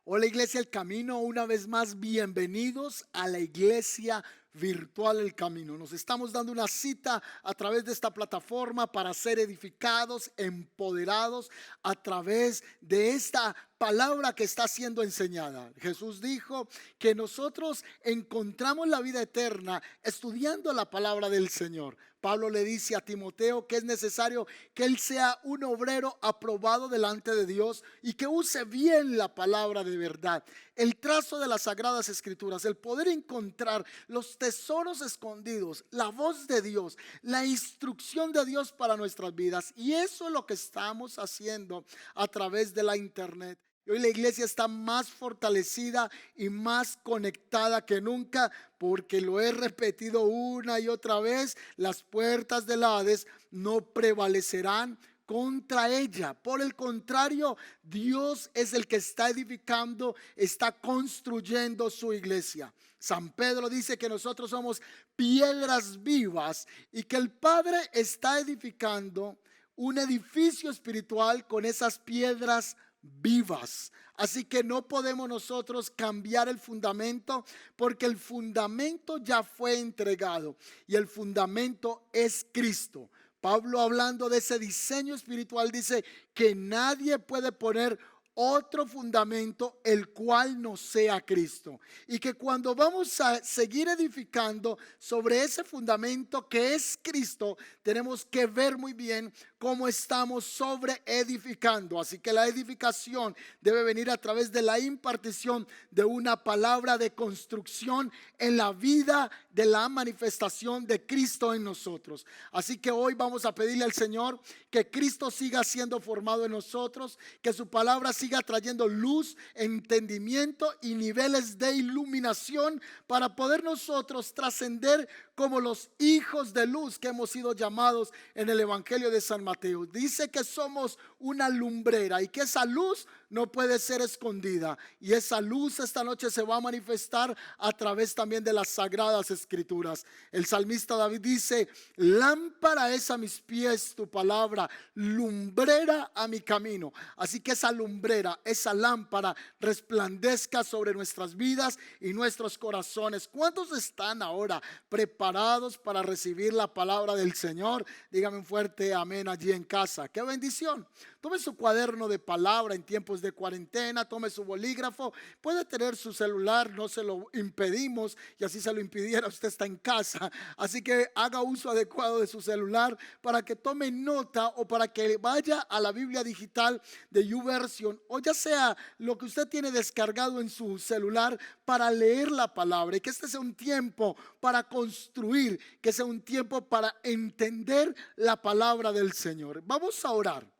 Hola Iglesia El Camino, una vez más bienvenidos a la Iglesia Virtual El Camino. Nos estamos dando una cita a través de esta plataforma para ser edificados, empoderados a través de esta palabra que está siendo enseñada. Jesús dijo que nosotros encontramos la vida eterna estudiando la palabra del Señor. Pablo le dice a Timoteo que es necesario que él sea un obrero aprobado delante de Dios y que use bien la palabra de verdad. El trazo de las sagradas escrituras, el poder encontrar los tesoros escondidos, la voz de Dios, la instrucción de Dios para nuestras vidas. Y eso es lo que estamos haciendo a través de la internet. Y hoy la iglesia está más fortalecida y más conectada que nunca, porque lo he repetido una y otra vez: las puertas del Hades no prevalecerán contra ella. Por el contrario, Dios es el que está edificando, está construyendo su iglesia. San Pedro dice que nosotros somos piedras vivas y que el Padre está edificando un edificio espiritual con esas piedras vivas. Así que no podemos nosotros cambiar el fundamento, porque el fundamento ya fue entregado y el fundamento es Cristo. Pablo, hablando de ese diseño espiritual, dice que nadie puede poner otro fundamento el cual no sea Cristo, y que cuando vamos a seguir edificando sobre ese fundamento que es Cristo, tenemos que ver muy bien cómo estamos sobre edificando. Así que la edificación debe venir a través de la impartición de una palabra de construcción en la vida de la manifestación de Cristo en nosotros. Así que hoy vamos a pedirle al Señor que Cristo siga siendo formado en nosotros, que su palabra siga trayendo luz, entendimiento y niveles de iluminación para poder nosotros trascender como los hijos de luz que hemos sido llamados en el Evangelio de San Mateo. Dice que somos una lumbrera y que esa luz no puede ser escondida, y esa luz esta noche se va a manifestar a través también de las sagradas escrituras. El salmista David dice: lámpara es a mis pies tu palabra, lumbrera a mi camino. Así que esa lumbrera, esa lámpara resplandezca sobre nuestras vidas y nuestros corazones. ¿Cuántos están ahora preparados para recibir la palabra del Señor? Dígame un fuerte amén allí en casa. ¡Qué bendición! Tome su cuaderno de palabra en tiempos de cuarentena, tome su bolígrafo, puede tener su celular, no se lo impedimos, y así se lo impidiera, usted está en casa. Así que haga uso adecuado de su celular para que tome nota, o para que vaya a la Biblia digital de YouVersion, o ya sea lo que usted tiene descargado en su celular, para leer la palabra, y que este sea un tiempo para construir, que sea un tiempo para entender la palabra del Señor. Vamos a orar.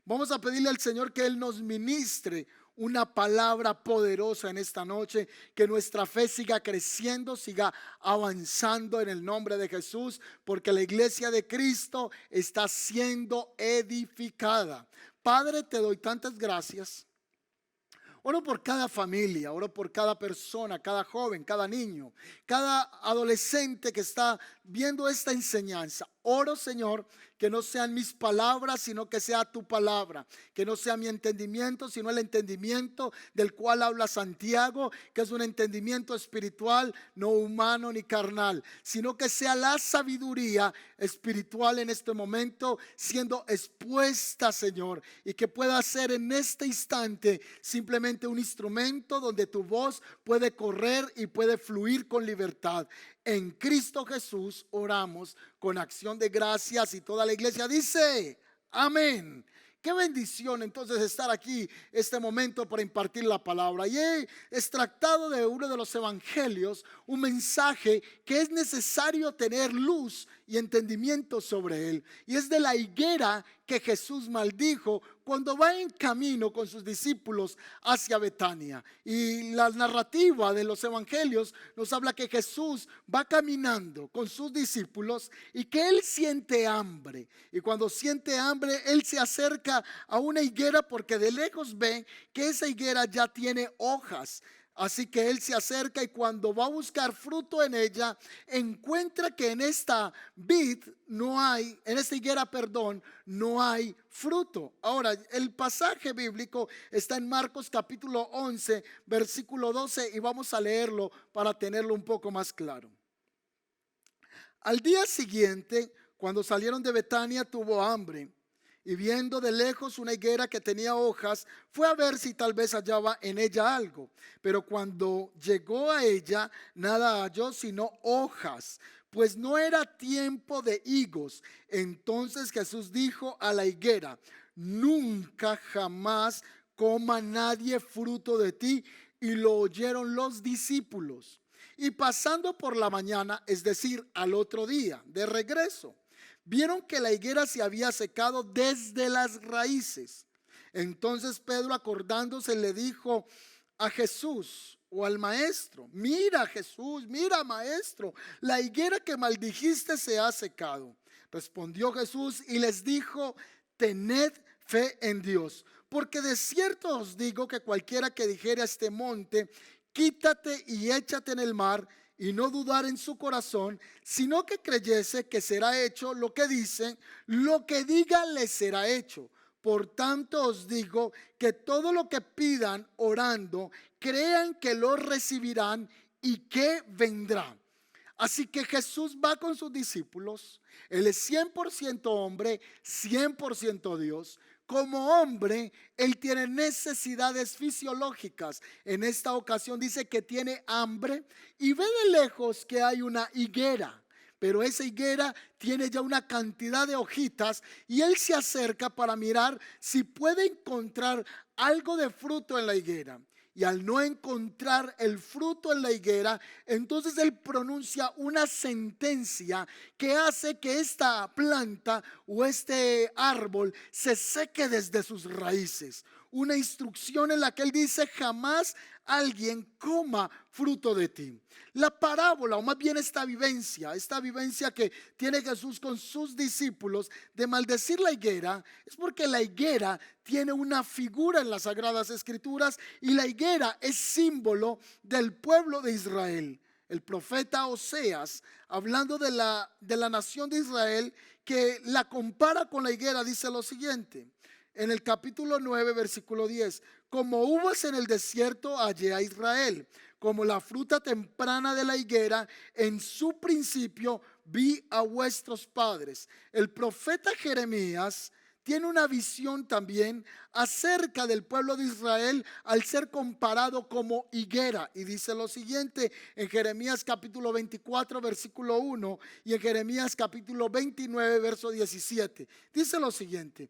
Vamos a pedirle al Señor que Él nos ministre una palabra poderosa en esta noche, que nuestra fe siga creciendo, siga avanzando en el nombre de Jesús, porque la iglesia de Cristo está siendo edificada. Padre, te doy tantas gracias. Oro por cada familia, oro por cada persona, cada joven, cada niño, cada adolescente que está viendo esta enseñanza. Oro, Señor, que no sean mis palabras, sino que sea tu palabra. Que no sea mi entendimiento, sino el entendimiento del cual habla Santiago, que es un entendimiento espiritual, no humano ni carnal, sino que sea la sabiduría espiritual en este momento siendo expuesta, Señor, y que pueda ser en este instante simplemente un instrumento donde tu voz puede correr y puede fluir con libertad. En Cristo Jesús oramos con acción de gracias, y toda la iglesia dice amén. Qué bendición entonces estar aquí este momento para impartir la palabra. Y he extractado de uno de los evangelios un mensaje que es necesario tener luz y entendimiento sobre él. Y es de la higuera que Jesús maldijo cuando va en camino con sus discípulos hacia Betania. Y la narrativa de los evangelios nos habla que Jesús va caminando con sus discípulos y que él siente hambre. Y cuando siente hambre, él se acerca a una higuera porque de lejos ve que esa higuera ya tiene hojas. Así que él se acerca y cuando va a buscar fruto en ella, encuentra que en esta vid no hay, en esta higuera, perdón, no hay fruto. Ahora, el pasaje bíblico está en Marcos capítulo 11, versículo 12 y vamos a leerlo para tenerlo un poco más claro. Al día siguiente, cuando salieron de Betania, tuvo hambre. Y viendo de lejos una higuera que tenía hojas, fue a ver si tal vez hallaba en ella algo. Pero cuando llegó a ella, nada halló sino hojas, pues no era tiempo de higos. Entonces Jesús dijo a la higuera: nunca jamás coma nadie fruto de ti. Y lo oyeron los discípulos. Y pasando por la mañana, es decir, al otro día, de regreso, vieron que la higuera se había secado desde las raíces. Entonces Pedro, acordándose, le dijo a Jesús o al maestro: mira, Jesús, mira, maestro, la higuera que maldijiste se ha secado. Respondió Jesús y les dijo: tened fe en Dios, porque de cierto os digo que cualquiera que dijere a este monte: quítate y échate en el mar, y no dudar en su corazón, sino que creyese que será hecho lo que dice, lo que diga le será hecho. Por tanto os digo que todo lo que pidan orando, crean que lo recibirán y que vendrá. Así que Jesús va con sus discípulos. Él es 100% hombre, 100% Dios. Como hombre, él tiene necesidades fisiológicas. En esta ocasión dice que tiene hambre y ve de lejos que hay una higuera. Pero esa higuera tiene ya una cantidad de hojitas y él se acerca para mirar si puede encontrar algo de fruto en la higuera. Y al no encontrar el fruto en la higuera, entonces él pronuncia una sentencia que hace que esta planta o este árbol se seque desde sus raíces. Una instrucción en la que él dice: jamás alguien coma fruto de ti. La parábola, o más bien esta vivencia que tiene Jesús con sus discípulos de maldecir la higuera, es porque la higuera tiene una figura en las Sagradas Escrituras y la higuera es símbolo del pueblo de Israel. El profeta Oseas, hablando de la nación de Israel, que la compara con la higuera, dice lo siguiente. En el capítulo 9, versículo 10: como uvas en el desierto hallé a Israel, como la fruta temprana de la higuera, en su principio vi a vuestros padres. El profeta Jeremías tiene una visión también acerca del pueblo de Israel al ser comparado como higuera. Y dice lo siguiente en Jeremías capítulo 24, versículo 1 y en Jeremías capítulo 29, verso 17. Dice lo siguiente: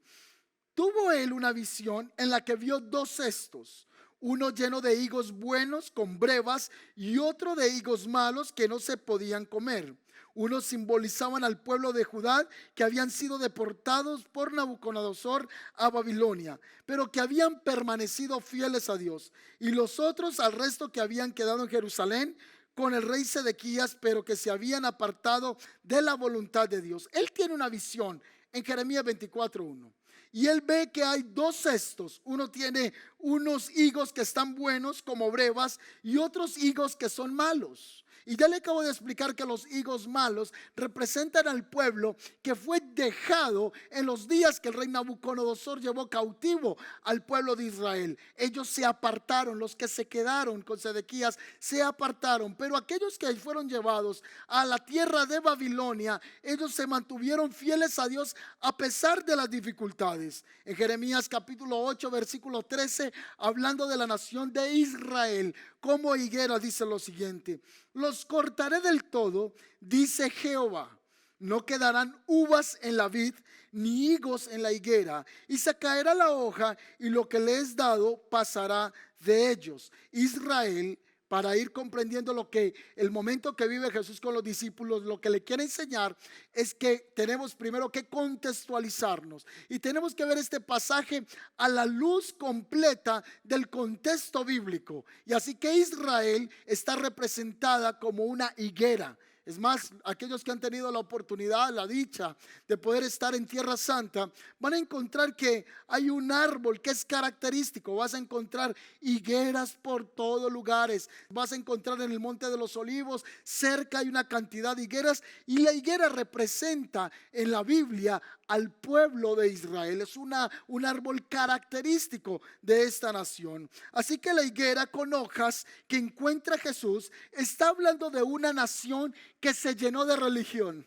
tuvo él una visión en la que vio dos cestos, uno lleno de higos buenos con brevas y otro de higos malos que no se podían comer. Unos simbolizaban al pueblo de Judá que habían sido deportados por Nabucodonosor a Babilonia, pero que habían permanecido fieles a Dios. Y los otros al resto que habían quedado en Jerusalén con el rey Sedequías, pero que se habían apartado de la voluntad de Dios. Él tiene una visión en Jeremías 24:1. Y él ve que hay dos cestos. Uno tiene unos higos que están buenos como brevas y otros higos que son malos. Y ya le acabo de explicar que los higos malos representan al pueblo que fue dejado en los días que el rey Nabucodonosor llevó cautivo al pueblo de Israel. Ellos se apartaron, los que se quedaron con Sedequías se apartaron, pero aquellos que fueron llevados a la tierra de Babilonia, ellos se mantuvieron fieles a Dios a pesar de las dificultades. En Jeremías capítulo 8, versículo 13, hablando de la nación de Israel, como higuera, dice lo siguiente: los cortaré del todo, dice Jehová. No quedarán uvas en la vid, ni higos en la higuera, y se caerá la hoja, y lo que le es dado pasará de ellos. Israel, para ir comprendiendo lo que el momento que vive Jesús con los discípulos, lo que le quiere enseñar es que tenemos primero que contextualizarnos y tenemos que ver este pasaje a la luz completa del contexto bíblico. Y así que Israel está representada como una higuera. Es más, aquellos que han tenido la oportunidad, la dicha de poder estar en Tierra Santa, van a encontrar que hay un árbol que es característico. Vas a encontrar higueras por todos lugares. Vas a encontrar en el Monte de los Olivos, cerca hay una cantidad de higueras, y la higuera representa en la Biblia al pueblo de Israel. Es un árbol característico de esta nación. Así que la higuera con hojas que encuentra Jesús está hablando de una nación que se llenó de religión.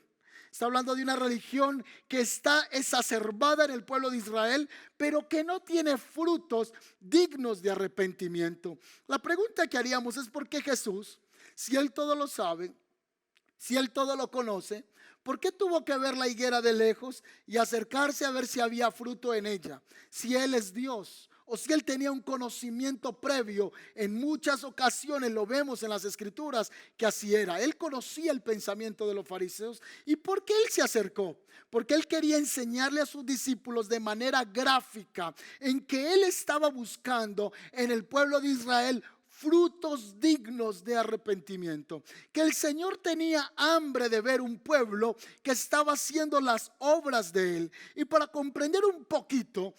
Está hablando de una religión que está exacerbada en el pueblo de Israel, pero que no tiene frutos dignos de arrepentimiento. La pregunta que haríamos es: ¿por qué Jesús, si Él todo lo sabe, si Él todo lo conoce, por qué tuvo que ver la higuera de lejos y acercarse a ver si había fruto en ella? Si Él es Dios, o si Él tenía un conocimiento previo. En muchas ocasiones lo vemos en las Escrituras que así era. Él conocía el pensamiento de los fariseos. ¿Y por qué Él se acercó? Porque Él quería enseñarle a sus discípulos de manera gráfica en que Él estaba buscando en el pueblo de Israel frutos dignos de arrepentimiento. Que el Señor tenía hambre de ver un pueblo que estaba haciendo las obras de Él. Y para comprender un poquito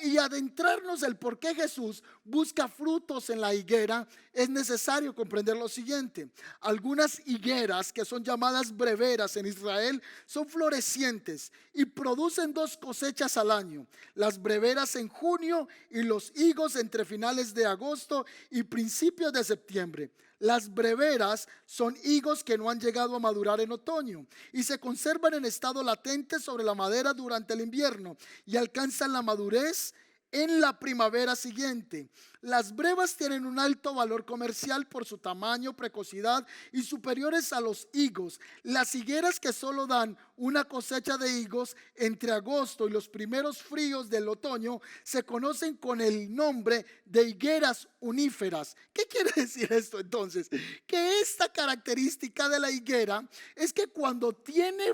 y adentrarnos el por qué Jesús busca frutos en la higuera, es necesario comprender lo siguiente. Algunas higueras, que son llamadas breveras en Israel, son florecientes y producen 2 cosechas al año: las breveras en junio y los higos entre finales de agosto y principios de septiembre. Las breveras son higos que no han llegado a madurar en otoño y se conservan en estado latente sobre la madera durante el invierno y alcanzan la madurez en la primavera siguiente. Las brevas tienen un alto valor comercial por su tamaño, precocidad y superiores a los higos. Las higueras que solo dan una cosecha de higos entre agosto y los primeros fríos del otoño se conocen con el nombre de higueras uníferas. ¿Qué quiere decir esto entonces? Que esta característica de la higuera es que cuando tiene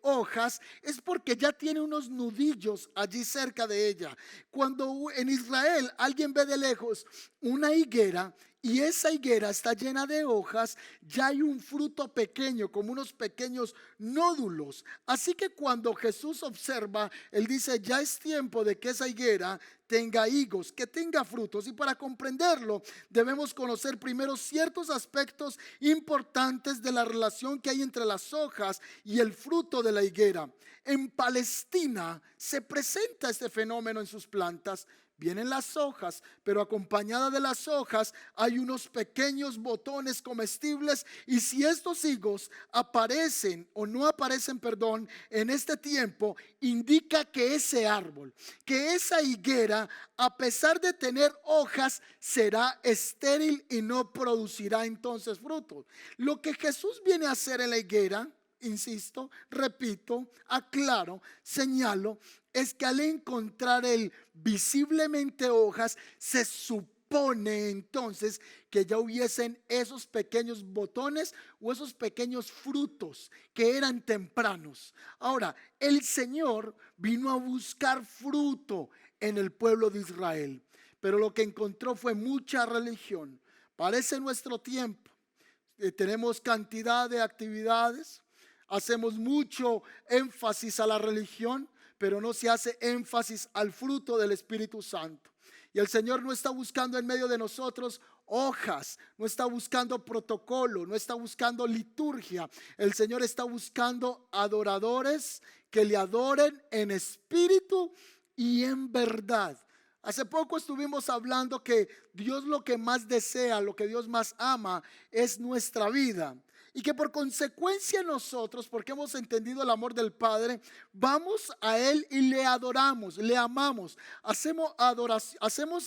hojas es porque ya tiene unos nudillos allí cerca de ella. Cuando en Israel alguien ve de lejos una higuera y esa higuera está llena de hojas, ya hay un fruto pequeño, como unos pequeños nódulos. Así que cuando Jesús observa, Él dice: ya es tiempo de que esa higuera tenga higos, que tenga frutos. Y para comprenderlo debemos conocer primero ciertos aspectos importantes de la relación que hay entre las hojas y el fruto de la higuera. En Palestina se presenta este fenómeno en sus plantas. Vienen las hojas, pero acompañada de las hojas hay unos pequeños botones comestibles, y si estos higos aparecen o no aparecen, en este tiempo, indica que ese árbol, que esa higuera, a pesar de tener hojas, será estéril y no producirá entonces frutos. Lo que Jesús viene a hacer en la higuera, insisto, repito, aclaro, señalo, es que al encontrar él visiblemente hojas, se supone entonces que ya hubiesen esos pequeños botones o esos pequeños frutos que eran tempranos. Ahora, el Señor vino a buscar fruto en el pueblo de Israel, pero lo que encontró fue mucha religión. Parece nuestro tiempo. Tenemos cantidad de actividades, hacemos mucho énfasis a la religión, pero no se hace énfasis al fruto del Espíritu Santo. Y el Señor no está buscando en medio de nosotros hojas, no está buscando protocolo, no está buscando liturgia. El Señor está buscando adoradores que le adoren en espíritu y en verdad. Hace poco estuvimos hablando que Dios lo que más desea, lo que Dios más ama es nuestra vida. Y que por consecuencia nosotros, porque hemos entendido el amor del Padre, vamos a Él y le adoramos, le amamos. Hacemos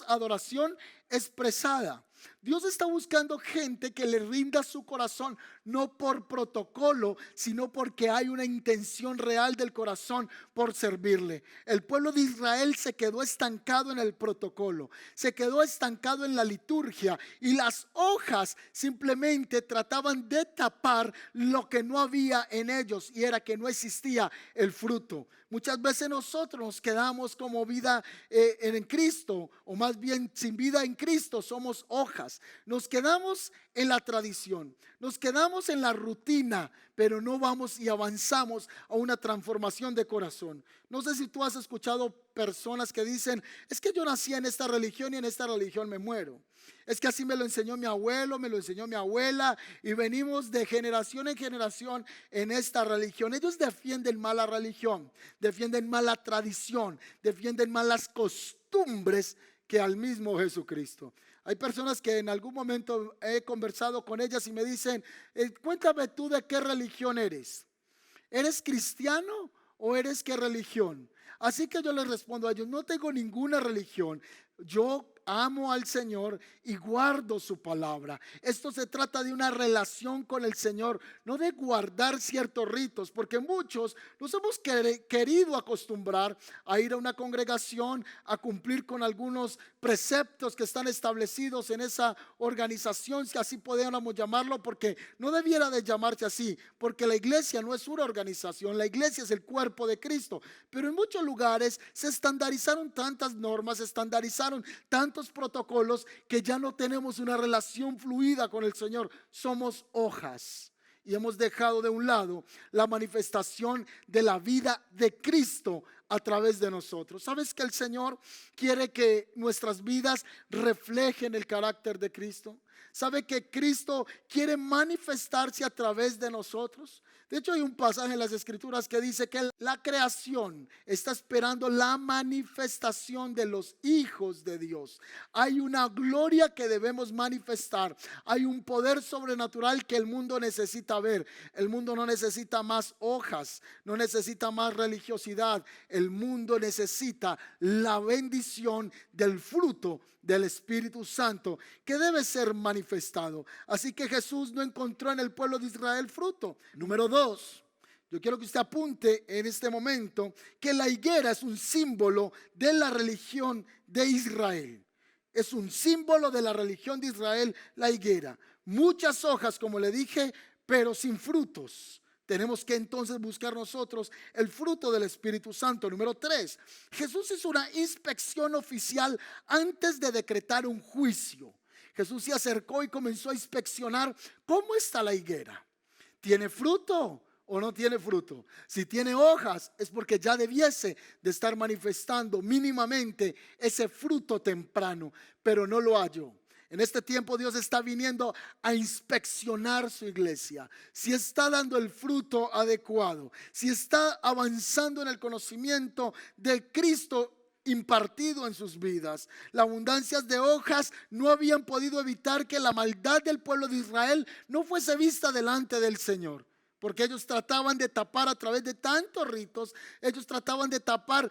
adoración expresada. Dios está buscando gente que le rinda su corazón, no por protocolo, sino porque hay una intención real del corazón por servirle. El pueblo de Israel se quedó estancado en el protocolo, se quedó estancado en la liturgia, y las hojas simplemente trataban de tapar lo que no había en ellos, y era que no existía el fruto. Muchas veces nosotros nos quedamos como vida en Cristo, o más bien sin vida en Cristo, somos hojas. atrás. Nos quedamos en la tradición, nos quedamos en la rutina, pero no vamos y avanzamos a una transformación de corazón. No sé si tú has escuchado personas que dicen: es que yo nací en esta religión y en esta religión me muero. Es que así me lo enseñó mi abuelo, me lo enseñó mi abuela, y venimos de generación en generación en esta religión. Ellos defienden mal la religión, defienden mal la tradición, defienden mal las costumbres que al mismo Jesucristo. Hay personas que en algún momento he conversado con ellas y me dicen: cuéntame tú de qué religión eres. ¿Eres cristiano o eres qué religión? Así que yo les respondo a ellos: no tengo ninguna religión. Yo amo al Señor y guardo su palabra. Esto se trata de una relación con el Señor, no de guardar ciertos ritos, porque muchos nos hemos querido acostumbrar a ir a una congregación, a cumplir con algunos preceptos que están establecidos en esa organización, si así podríamos llamarlo, porque no debiera de llamarse así, porque la iglesia no es una organización, la iglesia es el cuerpo de Cristo. Pero en muchos lugares se estandarizaron tantas normas, se estandarizaron tantos protocolos, que ya no tenemos una relación fluida con el Señor. Somos hojas y hemos dejado de un lado la manifestación de la vida de Cristo a través de nosotros. ¿Sabes que el Señor quiere que nuestras vidas reflejen el carácter de Cristo? ¿Sabe que Cristo quiere manifestarse a través de nosotros? De hecho, hay un pasaje en las Escrituras que dice que la creación está esperando la manifestación de los hijos de Dios. Hay una gloria que debemos manifestar. Hay un poder sobrenatural que el mundo necesita ver. El mundo no necesita más hojas, no necesita más religiosidad. El mundo necesita la bendición del fruto del Espíritu Santo, que debe ser manifestado. Así que Jesús no encontró en el pueblo de Israel fruto. Número 2, yo quiero que usted apunte en este momento que la higuera es un símbolo de la religión de Israel. Es un símbolo de la religión de Israel, la higuera. Muchas hojas, como le dije, pero sin frutos. Tenemos que entonces buscar nosotros el fruto del Espíritu Santo. Número 3, Jesús hizo una inspección oficial antes de decretar un juicio. Jesús se acercó y comenzó a inspeccionar cómo está la higuera. ¿Tiene fruto o no tiene fruto? Si tiene hojas, es porque ya debiese de estar manifestando mínimamente ese fruto temprano, pero no lo halló. En este tiempo Dios está viniendo a inspeccionar su iglesia, si está dando el fruto adecuado, si está avanzando en el conocimiento de Cristo impartido en sus vidas. Las abundancias de hojas no habían podido evitar que la maldad del pueblo de Israel no fuese vista delante del Señor. Porque ellos trataban de tapar a través de tantos ritos, ellos trataban de tapar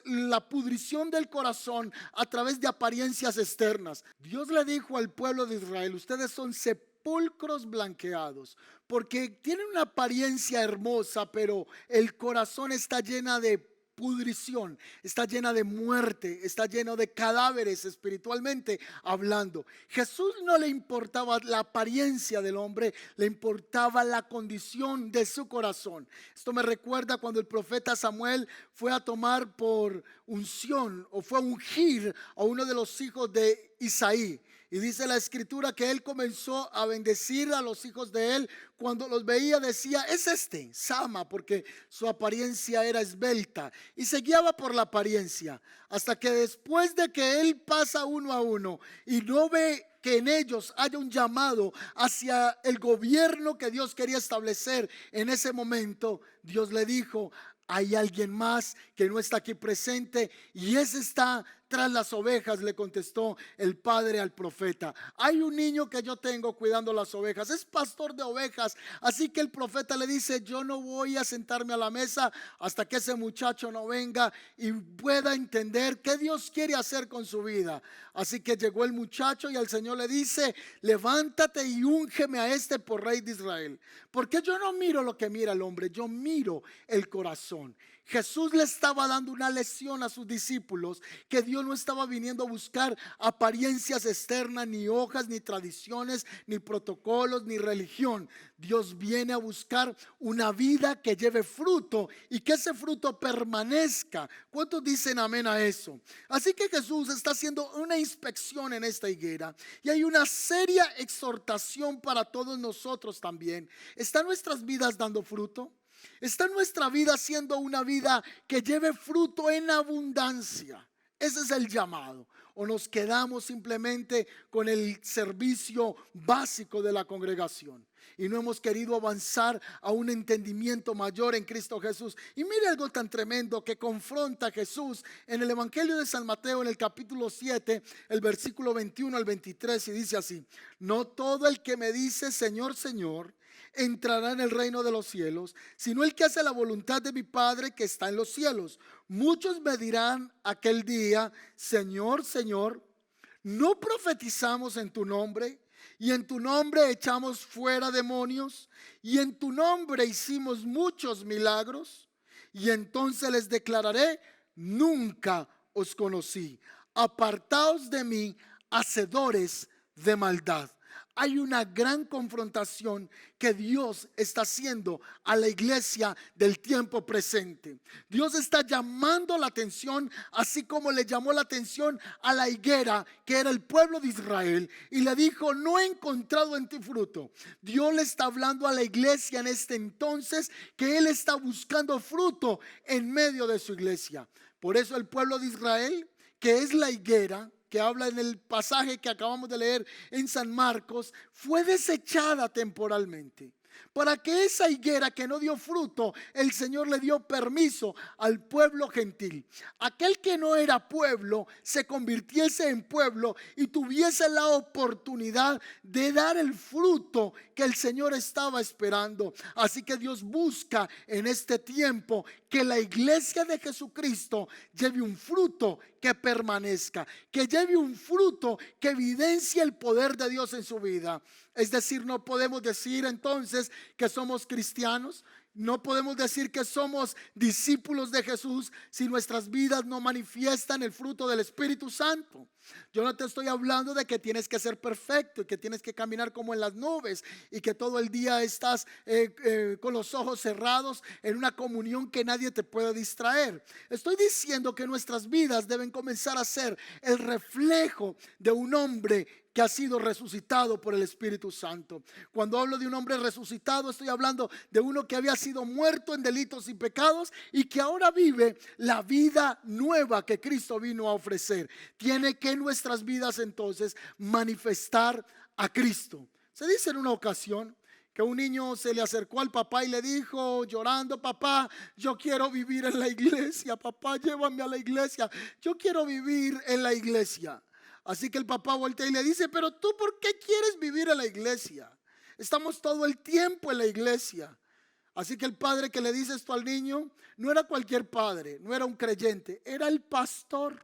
la pudrición del corazón a través de apariencias externas. Dios le dijo al pueblo de Israel: ustedes son sepulcros blanqueados, porque tienen una apariencia hermosa, pero el corazón está llena de pudrición, está llena de muerte, está lleno de cadáveres espiritualmente hablando. Jesús no le importaba la apariencia del hombre, le importaba la condición de su corazón. Esto me recuerda cuando el profeta Samuel fue a tomar por unción o fue a ungir a uno de los hijos de Isaí. Y dice la escritura que él comenzó a bendecir a los hijos de él. Cuando los veía decía: es este, Sama, porque su apariencia era esbelta. Y se guiaba por la apariencia, hasta que después de que él pasa uno a uno y no ve que en ellos haya un llamado hacia el gobierno que Dios quería establecer en ese momento, Dios le dijo: hay alguien más que no está aquí presente, y ese está tras las ovejas, le contestó el padre al profeta. Hay un niño que yo tengo cuidando las ovejas, es pastor de ovejas. Así que el profeta le dice: yo no voy a sentarme a la mesa hasta que ese muchacho no venga y pueda entender qué Dios quiere hacer con su vida. Así que llegó el muchacho y el Señor le dice: levántate y úngeme a este por rey de Israel. Porque yo no miro lo que mira el hombre, yo miro el corazón. Jesús le estaba dando una lección a sus discípulos que Dios no estaba viniendo a buscar apariencias externas, ni hojas, ni tradiciones, ni protocolos, ni religión. Dios viene a buscar una vida que lleve fruto y que ese fruto permanezca. ¿Cuántos dicen amén a eso? Así que Jesús está haciendo una inspección en esta higuera y hay una seria exhortación para todos nosotros también. ¿Están nuestras vidas dando fruto? ¿Está nuestra vida siendo una vida que lleve fruto en abundancia? Ese es el llamado. ¿O nos quedamos simplemente con el servicio básico de la congregación y no hemos querido avanzar a un entendimiento mayor en Cristo Jesús? Y mire algo tan tremendo que confronta a Jesús en el Evangelio de San Mateo, en el capítulo 7, el versículo 21 al 23, y dice así: no todo el que me dice Señor, Señor, entrará en el reino de los cielos, sino el que hace la voluntad de mi Padre que está en los cielos. Muchos me dirán aquel día: Señor, Señor, ¿no profetizamos en tu nombre? Y en tu nombre echamos fuera demonios, y en tu nombre hicimos muchos milagros. Y entonces les declararé: nunca os conocí, apartaos de mí, hacedores de maldad. Hay una gran confrontación que Dios está haciendo a la iglesia del tiempo presente. Dios está llamando la atención, así como le llamó la atención a la higuera, que era el pueblo de Israel, y le dijo: no he encontrado en ti fruto. Dios le está hablando a la iglesia en este entonces que Él está buscando fruto en medio de su iglesia. Por eso el pueblo de Israel, que es la higuera, que habla en el pasaje que acabamos de leer en San Marcos, fue desechada temporalmente. Para que esa higuera que no dio fruto, el Señor le dio permiso al pueblo gentil. Aquel que no era pueblo se convirtiese en pueblo y tuviese la oportunidad de dar el fruto que el Señor estaba esperando. Así que Dios busca en este tiempo que la iglesia de Jesucristo lleve un fruto que permanezca, que lleve un fruto que evidencie el poder de Dios en su vida. Es decir, no podemos decir entonces que somos cristianos, no podemos decir que somos discípulos de Jesús si nuestras vidas no manifiestan el fruto del Espíritu Santo. Yo no te estoy hablando de que tienes que ser perfecto y que tienes que caminar como en las nubes y que todo el día estás con los ojos cerrados en una comunión que nadie te puede distraer. Estoy diciendo que nuestras vidas deben comenzar a ser el reflejo de un hombre que ha sido resucitado por el Espíritu Santo. Cuando hablo de un hombre resucitado, estoy hablando de uno que había sido muerto en delitos y pecados y que ahora vive la vida nueva que Cristo vino a ofrecer. Tiene que nuestras vidas entonces manifestar a Cristo. Se dice en una ocasión que un niño se le acercó al papá y le dijo llorando: papá, yo quiero vivir en la iglesia, papá, llévame a la iglesia, yo quiero vivir en la iglesia. Así que el papá voltea y le dice: pero tú, ¿por qué quieres vivir en la iglesia? Estamos todo el tiempo en la iglesia. Así que el padre que le dice esto al niño no era cualquier padre, no era un creyente, era el pastor.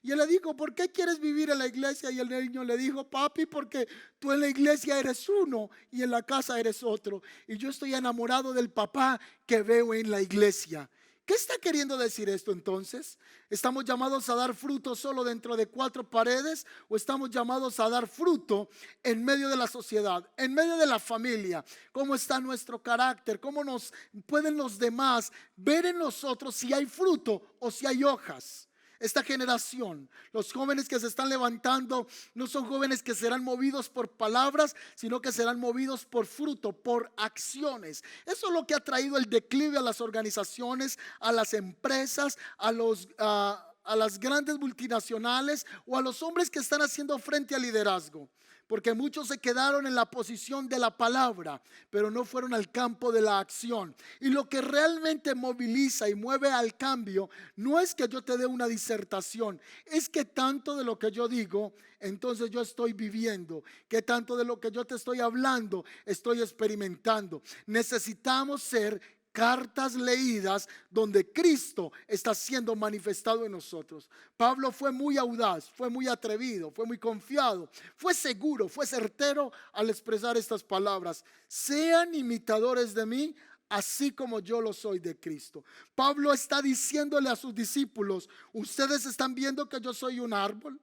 Y él le dijo: ¿por qué quieres vivir en la iglesia? Y el niño le dijo: papi, porque tú en la iglesia eres uno y en la casa eres otro. Y yo estoy enamorado del papá que veo en la iglesia. ¿Qué está queriendo decir esto entonces? ¿Estamos llamados a dar fruto solo dentro de cuatro paredes o estamos llamados a dar fruto en medio de la sociedad, en medio de la familia? ¿Cómo está nuestro carácter? ¿Cómo nos pueden los demás ver en nosotros si hay fruto o si hay hojas? Esta generación, los jóvenes que se están levantando, no son jóvenes que serán movidos por palabras, sino que serán movidos por fruto, por acciones. Eso es lo que ha traído el declive a las organizaciones, a las empresas, a las grandes multinacionales o a los hombres que están haciendo frente al liderazgo. Porque muchos se quedaron en la posición de la palabra, pero no fueron al campo de la acción. Y lo que realmente moviliza y mueve al cambio no es que yo te dé una disertación, es que tanto de lo que yo digo, entonces yo estoy viviendo, que tanto de lo que yo te estoy hablando, estoy experimentando. Necesitamos ser cartas leídas donde Cristo está siendo manifestado en nosotros. Pablo fue muy audaz, fue muy atrevido, fue muy confiado, fue seguro, fue certero al expresar estas palabras: sean imitadores de mí, así como yo lo soy de Cristo. Pablo está diciéndole a sus discípulos: ustedes están viendo que yo soy un árbol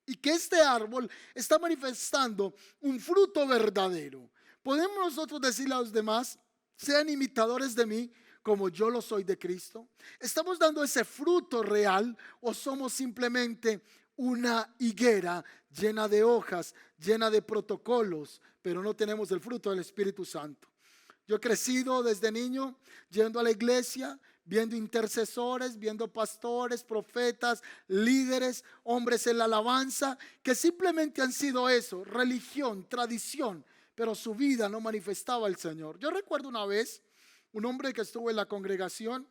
y que este árbol está manifestando un fruto verdadero. Podemos nosotros decirle a los demás: sean imitadores de mí como yo lo soy de Cristo. ¿Estamos dando ese fruto real o somos simplemente una higuera llena de hojas, llena de protocolos, pero no tenemos el fruto del Espíritu Santo? Yo he crecido desde niño yendo a la iglesia, viendo intercesores, viendo pastores, profetas, líderes, hombres en la alabanza, que simplemente han sido eso: religión, tradición, pero su vida no manifestaba al Señor. Yo recuerdo una vez un hombre que estuvo en la congregación,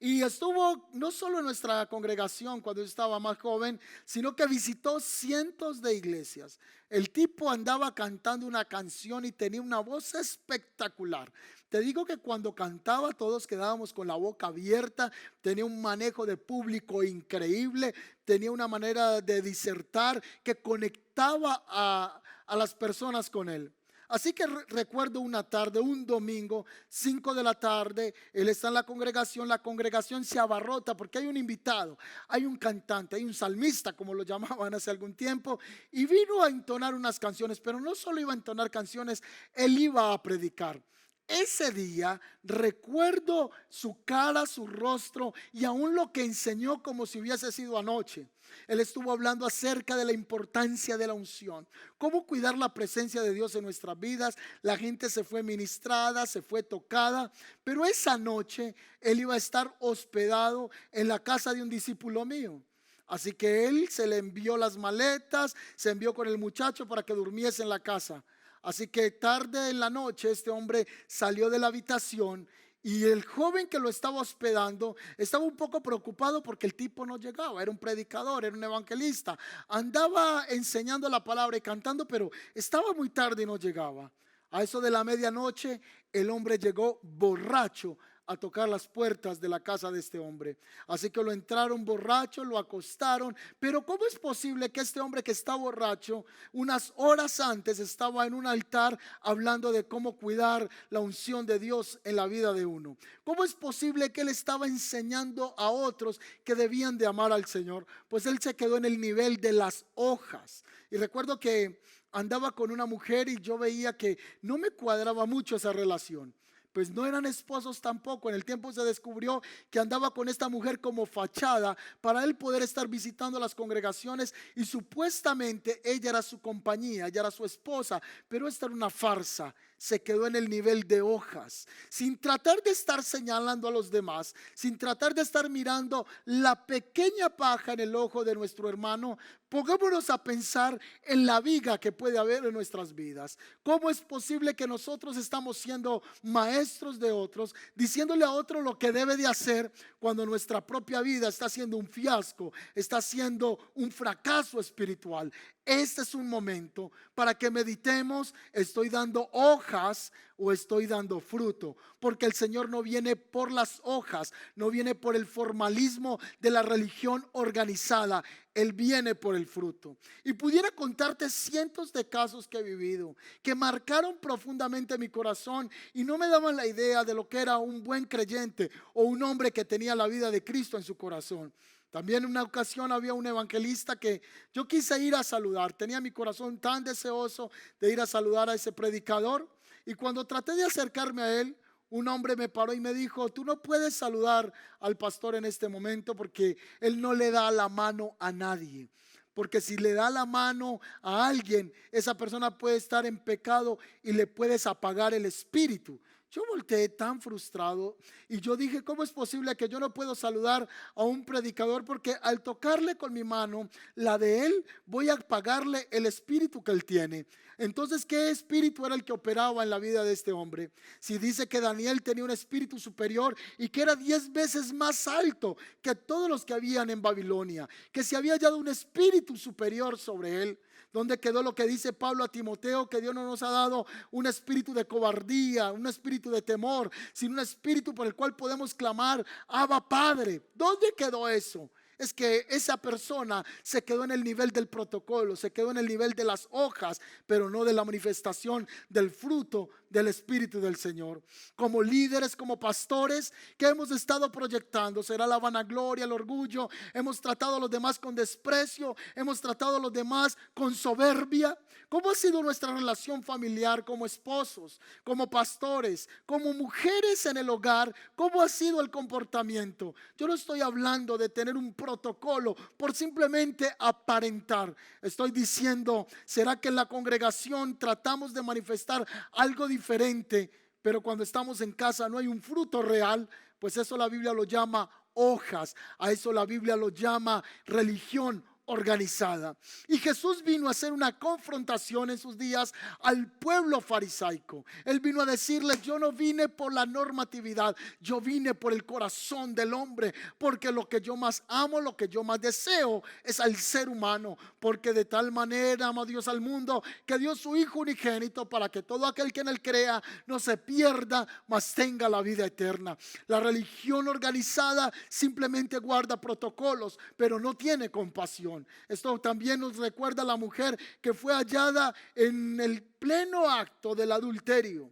y estuvo no solo en nuestra congregación cuando yo estaba más joven, sino que visitó cientos de iglesias. El tipo andaba cantando una canción y tenía una voz espectacular. Te digo que cuando cantaba todos quedábamos con la boca abierta. Tenía un manejo de público increíble, tenía una manera de disertar que conectaba a las personas con él. Así que recuerdo una tarde, un domingo, 5 de la tarde, él está en la congregación se abarrota porque hay un invitado, hay un cantante, hay un salmista, como lo llamaban hace algún tiempo, y vino a entonar unas canciones, pero no solo iba a entonar canciones, él iba a predicar. Ese día recuerdo su cara, su rostro y aún lo que enseñó como si hubiese sido anoche. Él estuvo hablando acerca de la importancia de la unción, cómo cuidar la presencia de Dios en nuestras vidas. La gente se fue ministrada, se fue tocada, pero esa noche él iba a estar hospedado en la casa de un discípulo mío. Así que él se le envió las maletas, se envió con el muchacho para que durmiese en la casa. Así que tarde en la noche este hombre salió de la habitación y el joven que lo estaba hospedando estaba un poco preocupado porque el tipo no llegaba. Era un predicador, era un evangelista, andaba enseñando la palabra y cantando, pero estaba muy tarde y no llegaba. A eso de la medianoche el hombre llegó borracho a tocar las puertas de la casa de este hombre. Así que lo entraron borracho, lo acostaron. Pero ¿cómo es posible que este hombre que está borracho, unas horas antes estaba en un altar hablando de cómo cuidar la unción de Dios en la vida de uno? ¿Cómo es posible que él estaba enseñando a otros que debían de amar al Señor? Pues él se quedó en el nivel de las hojas. Y recuerdo que andaba con una mujer y yo veía que no me cuadraba mucho esa relación. Pues no eran esposos tampoco. En el tiempo se descubrió que andaba con esta mujer como fachada para él poder estar visitando las congregaciones, y supuestamente ella era su compañía, ella era su esposa, pero esta era una farsa. Se quedó en el nivel de hojas, sin tratar de estar señalando a los demás, sin tratar de estar mirando la pequeña paja en el ojo de nuestro hermano. Pongámonos a pensar en la viga que puede haber en nuestras vidas. ¿Cómo es posible que nosotros estamos siendo maestros de otros, diciéndole a otro lo que debe de hacer, cuando nuestra propia vida está siendo un fiasco, está siendo un fracaso espiritual? Este es un momento para que meditemos: ¿estoy dando hojas o estoy dando fruto? Porque el Señor no viene por las hojas, no viene por el formalismo de la religión organizada. Él viene por el fruto. Y pudiera contarte cientos de casos que he vivido, que marcaron profundamente mi corazón y no me daban la idea de lo que era un buen creyente o un hombre que tenía la vida de Cristo en su corazón. También en una ocasión había un evangelista que yo quise ir a saludar. Tenía mi corazón tan deseoso de ir a saludar a ese predicador. Y cuando traté de acercarme a él, un hombre me paró y me dijo: tú no puedes saludar al pastor en este momento porque él no le da la mano a nadie. Porque si le da la mano a alguien, esa persona puede estar en pecado y le puedes apagar el espíritu. Yo volteé tan frustrado y yo dije: ¿cómo es posible que yo no puedo saludar a un predicador? Porque al tocarle con mi mano, la de él, voy a apagarle el espíritu que él tiene. Entonces, ¿qué espíritu era el que operaba en la vida de este hombre? Si dice que Daniel tenía un espíritu superior y que era 10 veces más alto que todos los que habían en Babilonia, que se había hallado un espíritu superior sobre él. ¿Dónde quedó lo que dice Pablo a Timoteo? Que Dios no nos ha dado un espíritu de cobardía, un espíritu de temor, sino un espíritu por el cual podemos clamar: Abba, Padre. ¿Dónde quedó eso? Es que esa persona se quedó en el nivel del protocolo, se quedó en el nivel de las hojas, pero no de la manifestación del fruto del Espíritu del Señor. Como líderes, como pastores, ¿qué hemos estado proyectando? ¿Será la vanagloria, el orgullo? ¿Hemos tratado a los demás con desprecio? ¿Hemos tratado a los demás con soberbia? ¿Cómo ha sido nuestra relación familiar como esposos, como pastores, como mujeres en el hogar? ¿Cómo ha sido el comportamiento? Yo no estoy hablando de tener un protocolo por simplemente aparentar. Estoy diciendo, ¿será que en la congregación tratamos de manifestar algo diferente, pero cuando estamos en casa no hay un fruto real? Pues eso la Biblia lo llama hojas, a eso la Biblia lo llama religión organizada. Y Jesús vino a hacer una confrontación en sus días al pueblo farisaico. Él vino a decirles: yo no vine por la normatividad, yo vine por el corazón del hombre, porque lo que yo más amo, lo que yo más deseo es al ser humano, porque de tal manera amó Dios al mundo que dio su Hijo unigénito para que todo aquel que en él crea no se pierda, mas tenga la vida eterna. La religión organizada simplemente guarda protocolos, pero no tiene compasión. Esto también nos recuerda a la mujer que fue hallada en el pleno acto del adulterio.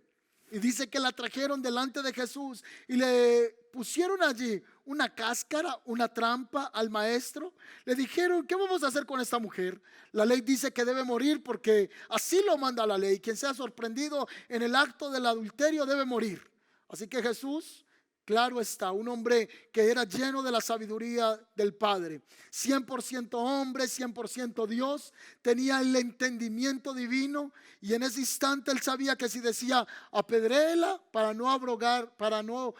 Y dice que la trajeron delante de Jesús y le pusieron allí una cáscara, una trampa al maestro. Le dijeron: ¿qué vamos a hacer con esta mujer? La ley dice que debe morir porque así lo manda la ley. Quien sea sorprendido en el acto del adulterio debe morir. Así que Jesús, claro está, un hombre que era lleno de la sabiduría del Padre, 100% hombre, 100% Dios, tenía el entendimiento divino, y en ese instante él sabía que si decía apedréela para no abrogar, para no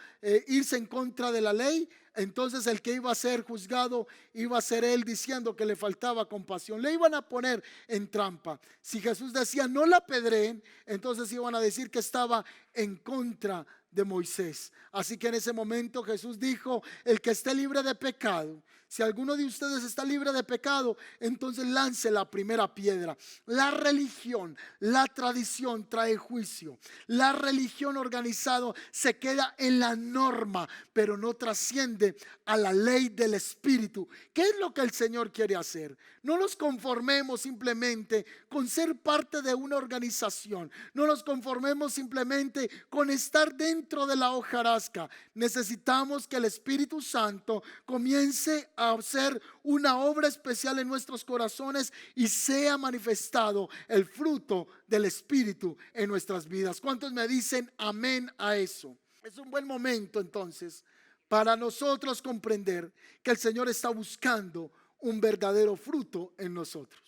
irse en contra de la ley, entonces el que iba a ser juzgado iba a ser él, diciendo que le faltaba compasión. Le iban a poner en trampa. Si Jesús decía no la apedreen, entonces iban a decir que estaba en contra de Moisés. Así que en ese momento Jesús dijo: el que esté libre de pecado, si alguno de ustedes está libre de pecado, entonces lance la primera piedra. La religión, la tradición trae juicio. La religión organizada se queda en la norma, pero no trasciende a la ley del Espíritu. ¿Qué es lo que el Señor quiere hacer? No nos conformemos simplemente con ser parte de una organización. No nos conformemos simplemente con estar dentro de la hojarasca. Necesitamos que el Espíritu Santo comience a hacer una obra especial en nuestros corazones y sea manifestado el fruto del Espíritu en nuestras vidas. ¿Cuántos me dicen amén a eso? Es un buen momento entonces para nosotros comprender que el Señor está buscando un verdadero fruto en nosotros.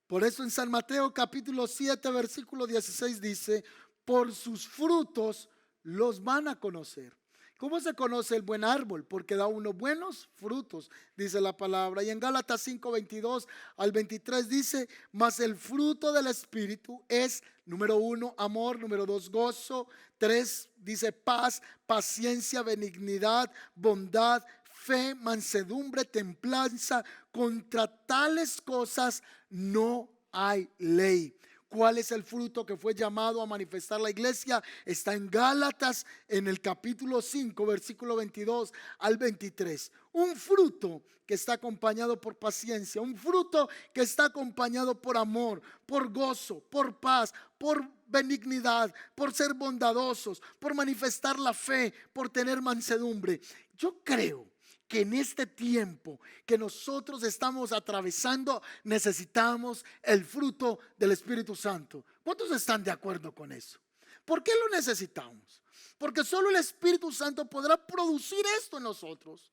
Por eso en San Mateo capítulo 7 versículo 16 dice: por sus frutos los van a conocer. ¿Cómo se conoce el buen árbol? Porque da unos buenos frutos, dice la palabra. Y en Gálatas 5, 22 al 23 dice: mas el fruto del Espíritu es, número 1, amor; número 2, gozo; 3, dice paz, paciencia, benignidad, bondad, fe, mansedumbre, templanza. Contra tales cosas no hay ley. ¿Cuál es el fruto que fue llamado a manifestar la iglesia? Está en Gálatas, en el capítulo 5, versículo 22 al 23. Un fruto que está acompañado por paciencia, un fruto que está acompañado por amor, por gozo, por paz, por benignidad, por ser bondadosos, por manifestar la fe, por tener mansedumbre. Yo creo que en este tiempo que nosotros estamos atravesando necesitamos el fruto del Espíritu Santo. ¿Cuántos están de acuerdo con eso? ¿Por qué lo necesitamos? Porque solo el Espíritu Santo podrá producir esto en nosotros.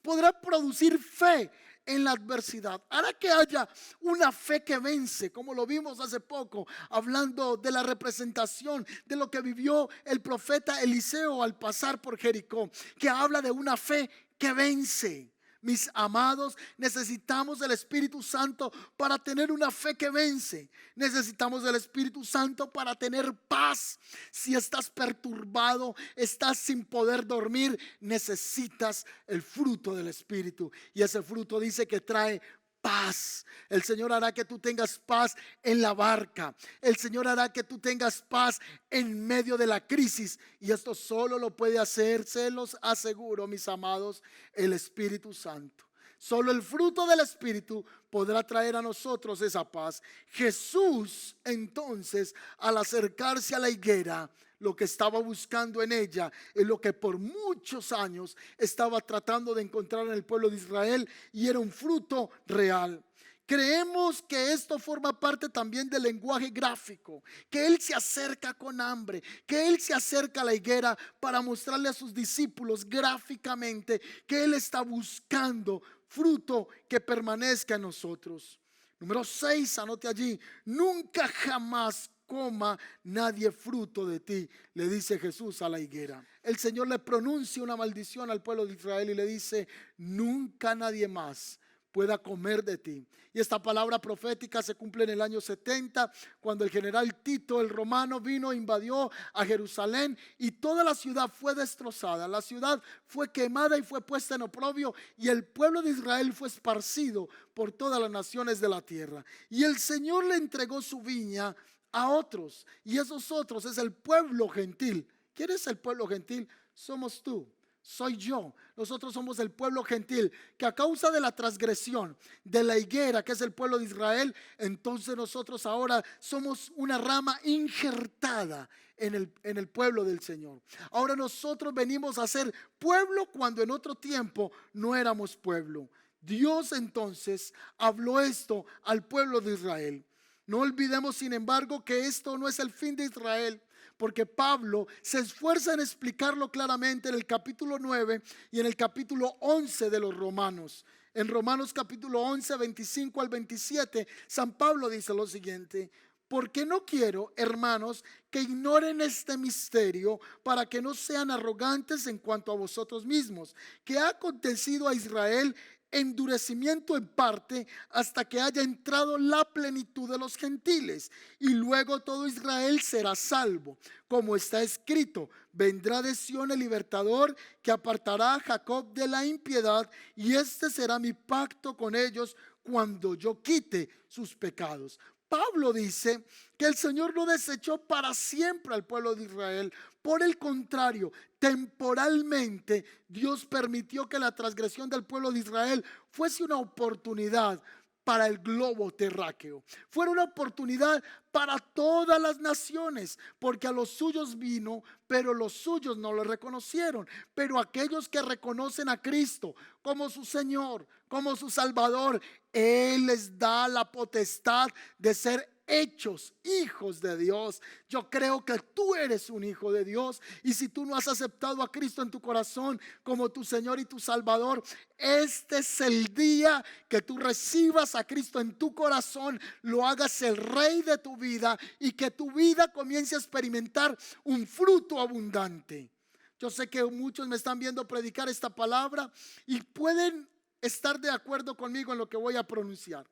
Podrá producir fe en la adversidad. Hará que haya una fe que vence, como lo vimos hace poco, hablando de la representación de lo que vivió el profeta Eliseo al pasar por Jericó, que habla de una fe que vence. Mis amados, necesitamos del Espíritu Santo para tener una fe que vence. Necesitamos del Espíritu Santo para tener paz. Si estás perturbado, estás sin poder dormir, necesitas el fruto del Espíritu. Y ese fruto dice que trae paz. El Señor hará que tú tengas paz en la barca. El Señor hará que tú tengas paz en medio de la crisis. Y esto solo lo puede hacer, se los aseguro, mis amados, el Espíritu Santo. Solo el fruto del Espíritu podrá traer a nosotros esa paz. Jesús, entonces, al acercarse a la higuera, lo que estaba buscando en ella es lo que por muchos años estaba tratando de encontrar en el pueblo de Israel, y era un fruto real. Creemos que esto forma parte también del lenguaje gráfico, que Él se acerca con hambre, que Él se acerca a la higuera para mostrarle a sus discípulos gráficamente que Él está buscando fruto que permanezca en nosotros. Número 6, anote allí: nunca jamás coma nadie fruto de ti, le dice Jesús a la higuera. El Señor le pronuncia una maldición al pueblo de Israel y le dice: nunca nadie más pueda comer de ti. Y esta palabra profética se cumple en el año 70, cuando el general Tito el romano vino, invadió a Jerusalén y toda la ciudad fue destrozada. La ciudad fue quemada y fue puesta en oprobio, y el pueblo de Israel fue esparcido por todas las naciones de la tierra. Y el Señor le entregó su viña a otros, y esos otros es el pueblo gentil. ¿Quién es el pueblo gentil? Somos tú. Soy yo. Nosotros somos el pueblo gentil, que a causa de la transgresión de la higuera, que es el pueblo de Israel, entonces nosotros ahora somos una rama injertada en el pueblo del Señor. Ahora nosotros venimos a ser pueblo cuando en otro tiempo no éramos pueblo. Dios entonces habló esto al pueblo de Israel. No olvidemos, sin embargo, que esto no es el fin de Israel, porque Pablo se esfuerza en explicarlo claramente en el capítulo 9 y en el capítulo 11 de los Romanos. En Romanos capítulo 11, 25 al 27, San Pablo dice lo siguiente: porque no quiero, hermanos, que ignoren este misterio, para que no sean arrogantes en cuanto a vosotros mismos, que ha acontecido a Israel endurecimiento en parte, hasta que haya entrado la plenitud de los gentiles, y luego todo Israel será salvo. Como está escrito: vendrá de Sión el libertador, que apartará a Jacob de la impiedad, y este será mi pacto con ellos cuando yo quite sus pecados. Pablo dice que el Señor no desechó para siempre al pueblo de Israel. Por el contrario, temporalmente Dios permitió que la transgresión del pueblo de Israel fuese una oportunidad para el globo terráqueo. Fue una oportunidad para todas las naciones, porque a los suyos vino, pero los suyos no lo reconocieron. Pero aquellos que reconocen a Cristo como su Señor, como su Salvador, Él les da la potestad de ser hechos hijos de Dios. Yo creo que tú eres un hijo de Dios, y si tú no has aceptado a Cristo en tu corazón como tu Señor y tu Salvador, este es el día que tú recibas a Cristo en tu corazón, lo hagas el Rey de tu vida, y que tu vida comience a experimentar un fruto abundante. Yo sé que muchos me están viendo predicar esta palabra y pueden estar de acuerdo conmigo en lo que voy a pronunciar.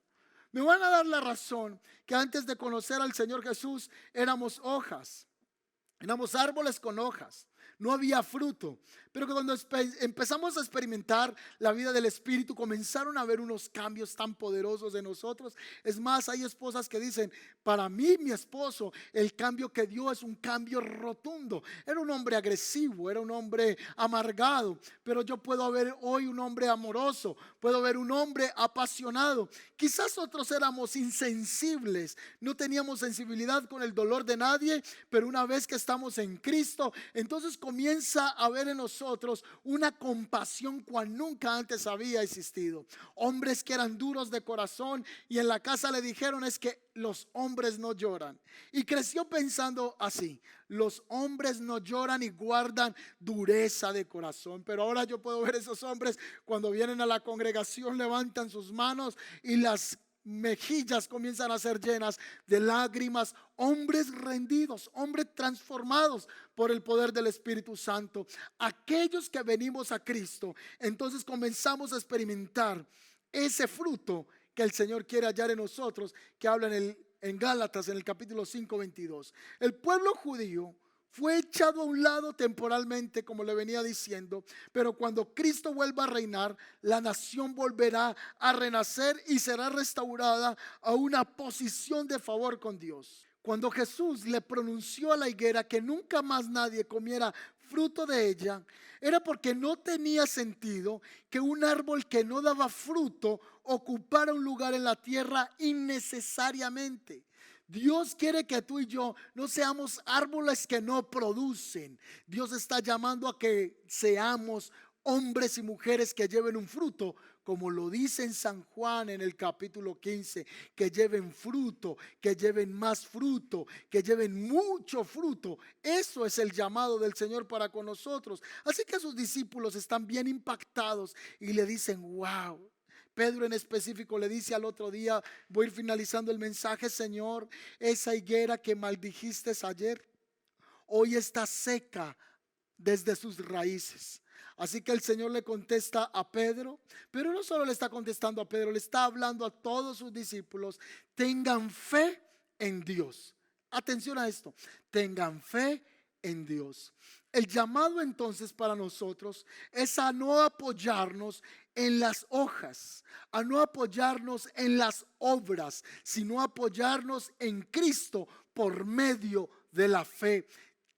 Me van a dar la razón que antes de conocer al Señor Jesús éramos hojas, éramos árboles con hojas, no había fruto. Pero que cuando empezamos a experimentar la vida del Espíritu, comenzaron a haber unos cambios tan poderosos de nosotros. Es más, hay esposas que dicen: para mí, mi esposo, el cambio que dio es un cambio rotundo. Era un hombre agresivo, era un hombre amargado, pero yo puedo ver hoy un hombre amoroso, puedo ver un hombre apasionado. Quizás otros éramos insensibles, no teníamos sensibilidad con el dolor de nadie, pero una vez que estamos en Cristo, entonces comienza a haber en nosotros una compasión cual nunca antes había existido. Hombres que eran duros de corazón, y en la casa le dijeron: es que los hombres no lloran. Y creció pensando así: los hombres no lloran y guardan dureza de corazón. Pero ahora yo puedo ver esos hombres cuando vienen a la congregación, levantan sus manos y las mejillas comienzan a ser llenas de lágrimas. Hombres rendidos, hombres transformados por el poder del Espíritu Santo. Aquellos que venimos a Cristo, entonces comenzamos a experimentar ese fruto que el Señor quiere hallar en nosotros, que habla en Gálatas, en el capítulo 5, 22. El pueblo judío fue echado a un lado temporalmente, como le venía diciendo, pero cuando Cristo vuelva a reinar, la nación volverá a renacer y será restaurada a una posición de favor con Dios. Cuando Jesús le pronunció a la higuera que nunca más nadie comiera fruto de ella, era porque no tenía sentido que un árbol que no daba fruto ocupara un lugar en la tierra innecesariamente. Dios quiere que tú y yo no seamos árboles que no producen. Dios está llamando a que seamos hombres y mujeres que lleven un fruto, como lo dice en San Juan en el capítulo 15, que lleven fruto, que lleven más fruto, que lleven mucho fruto. Eso es el llamado del Señor para con nosotros. Así que sus discípulos están bien impactados y le dicen, wow. Pedro en específico le dice al otro día, voy a ir finalizando el mensaje: Señor, esa higuera que maldijiste ayer, hoy está seca desde sus raíces. Así que el Señor le contesta a Pedro, pero no solo le está contestando a Pedro, le está hablando a todos sus discípulos: tengan fe en Dios. Atención a esto, tengan fe en Dios. El llamado entonces para nosotros es a no apoyarnos en las hojas, a no apoyarnos en las obras, sino apoyarnos en Cristo por medio de la fe.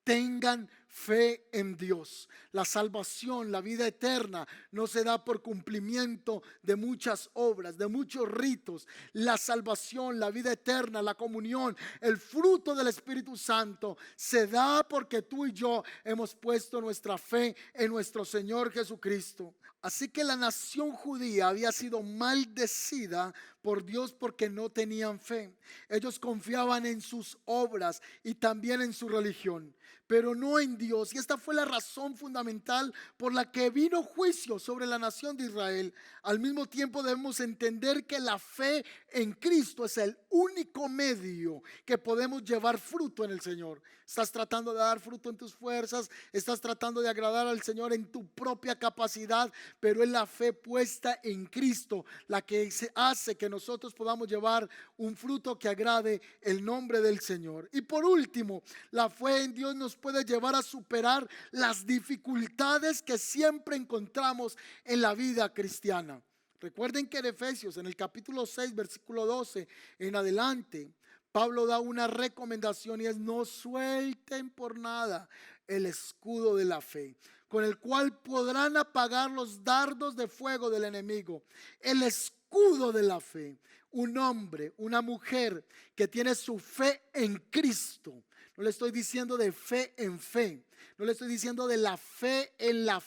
Tengan fe en Dios. La salvación, la vida eterna, no se da por cumplimiento de muchas obras, de muchos ritos. La salvación, la vida eterna, la comunión, el fruto del Espíritu Santo se da porque tú y yo hemos puesto nuestra fe en nuestro Señor Jesucristo. Así que la nación judía había sido maldecida por Dios porque no tenían fe. Ellos confiaban en sus obras y también en su religión, pero no en Dios. Y esta fue la razón fundamental por la que vino juicio sobre la nación de Israel. Al mismo tiempo debemos entender que la fe en Cristo es el único medio que podemos llevar fruto en el Señor. Estás tratando de dar fruto en tus fuerzas, estás tratando de agradar al Señor en tu propia capacidad, pero es la fe puesta en Cristo la que hace que nosotros podamos llevar un fruto que agrade el nombre del Señor. Y por último, la fe en Dios nos puede llevar a superar las dificultades que siempre encontramos en la vida cristiana. Recuerden que en Efesios, en el capítulo 6, versículo 12 en adelante, Pablo da una recomendación y es: no suelten por nada el escudo de la fe, con el cual podrán apagar los dardos de fuego del enemigo. El escudo de la fe, un hombre, una mujer que tiene su fe en Cristo. No le estoy diciendo de fe en fe, no le estoy diciendo de la fe la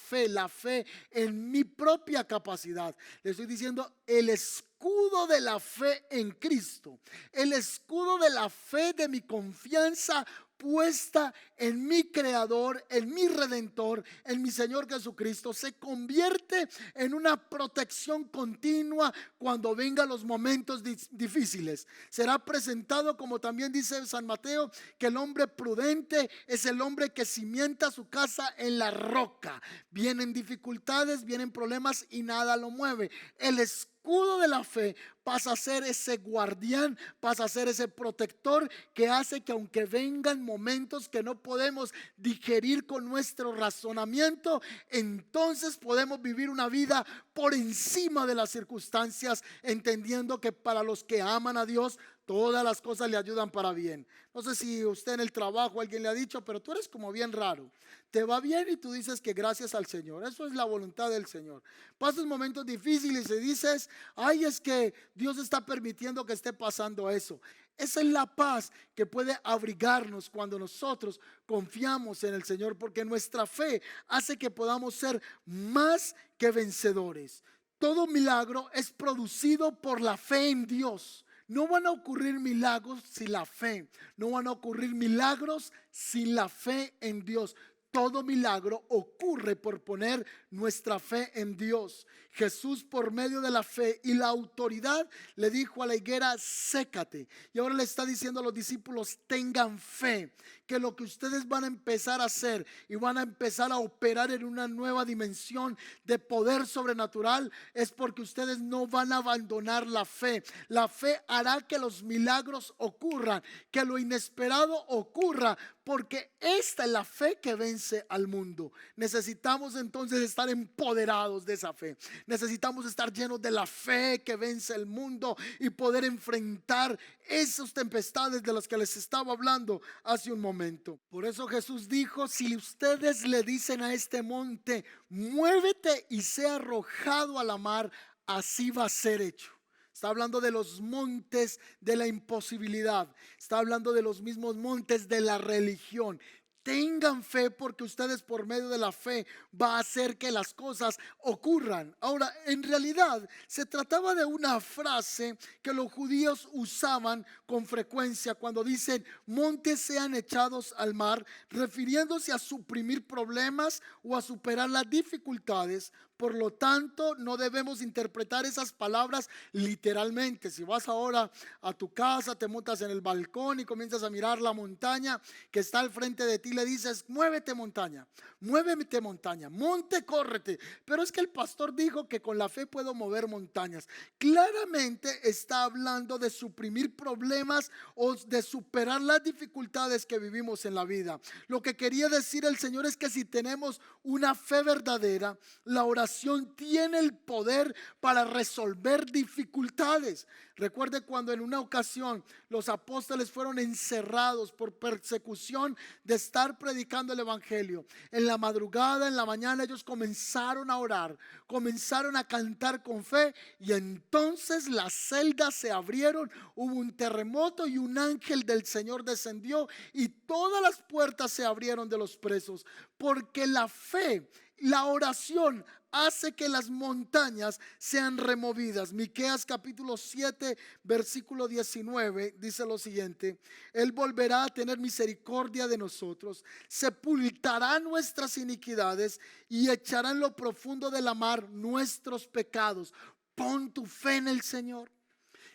fe en mi propia capacidad. Le estoy diciendo el escudo de la fe en Cristo, el escudo de la fe de mi confianza puesta en mi Creador, en mi Redentor, en mi Señor Jesucristo, se convierte en una protección continua cuando vengan los momentos difíciles. Será presentado, como también dice San Mateo, que el hombre prudente es el hombre que cimienta su casa en la roca. Vienen dificultades, vienen problemas y nada lo mueve. El escudo de la fe pasa a ser ese guardián, pasa a ser ese protector que hace que aunque vengan momentos que no podemos digerir con nuestro razonamiento, entonces podemos vivir una vida por encima de las circunstancias, entendiendo que para los que aman a Dios, todas las cosas le ayudan para bien. No sé si usted en el trabajo alguien le ha dicho, pero tú eres como bien raro. Te va bien y tú dices que gracias al Señor. Eso es la voluntad del Señor. Pasas momentos difíciles y dices: ay, es que Dios está permitiendo que esté pasando eso. Esa es la paz que puede abrigarnos cuando nosotros confiamos en el Señor, porque nuestra fe hace que podamos ser más que vencedores. Todo milagro es producido por la fe en Dios. No van a ocurrir milagros sin la fe. No van a ocurrir milagros sin la fe en Dios. Todo milagro ocurre por poner nuestra fe en Dios. Jesús, por medio de la fe y la autoridad, le dijo a la higuera: sécate. Y ahora le está diciendo a los discípulos: tengan fe, que lo que ustedes van a empezar a hacer y van a empezar a operar en una nueva dimensión de poder sobrenatural es porque ustedes no van a abandonar la fe. La fe hará que los milagros ocurran, que lo inesperado ocurra, porque esta es la fe que vence al mundo. Necesitamos entonces estar empoderados de esa fe. Necesitamos estar llenos de la fe que vence el mundo y poder enfrentar esas tempestades de las que les estaba hablando hace un momento. Por eso Jesús dijo: si ustedes le dicen a este monte, muévete y sea arrojado a la mar, así va a ser hecho. Está hablando de los montes de la imposibilidad. Está hablando de los mismos montes de la religión. Tengan fe porque ustedes por medio de la fe va a hacer que las cosas ocurran. Ahora, en realidad se trataba de una frase que los judíos usaban con frecuencia cuando dicen montes sean echados al mar, refiriéndose a suprimir problemas o a superar las dificultades. Por lo tanto, no debemos interpretar esas palabras literalmente. Si vas ahora a tu casa, te montas en el balcón y comienzas a mirar la montaña que está al frente de ti, le dices, muévete montaña, muévete montaña, monte, córrete. Pero es que el pastor dijo que con la fe puedo mover montañas. Claramente está hablando de suprimir problemas o de superar las dificultades que vivimos en la vida. Lo que quería decir el Señor es que si tenemos una fe verdadera, la oración tiene el poder para resolver dificultades. Recuerde cuando en una ocasión los apóstoles fueron encerrados por persecución de estar predicando el evangelio. En la madrugada, en la mañana, ellos comenzaron a orar, comenzaron a cantar con fe, y entonces las celdas se abrieron, hubo un terremoto y un ángel del Señor descendió y todas las puertas se abrieron de los presos, porque la fe, la oración hace que las montañas sean removidas. Miqueas capítulo 7 versículo 19 dice lo siguiente: Él volverá a tener misericordia de nosotros, sepultará nuestras iniquidades y echará en lo profundo de la mar nuestros pecados. Pon tu fe en el Señor.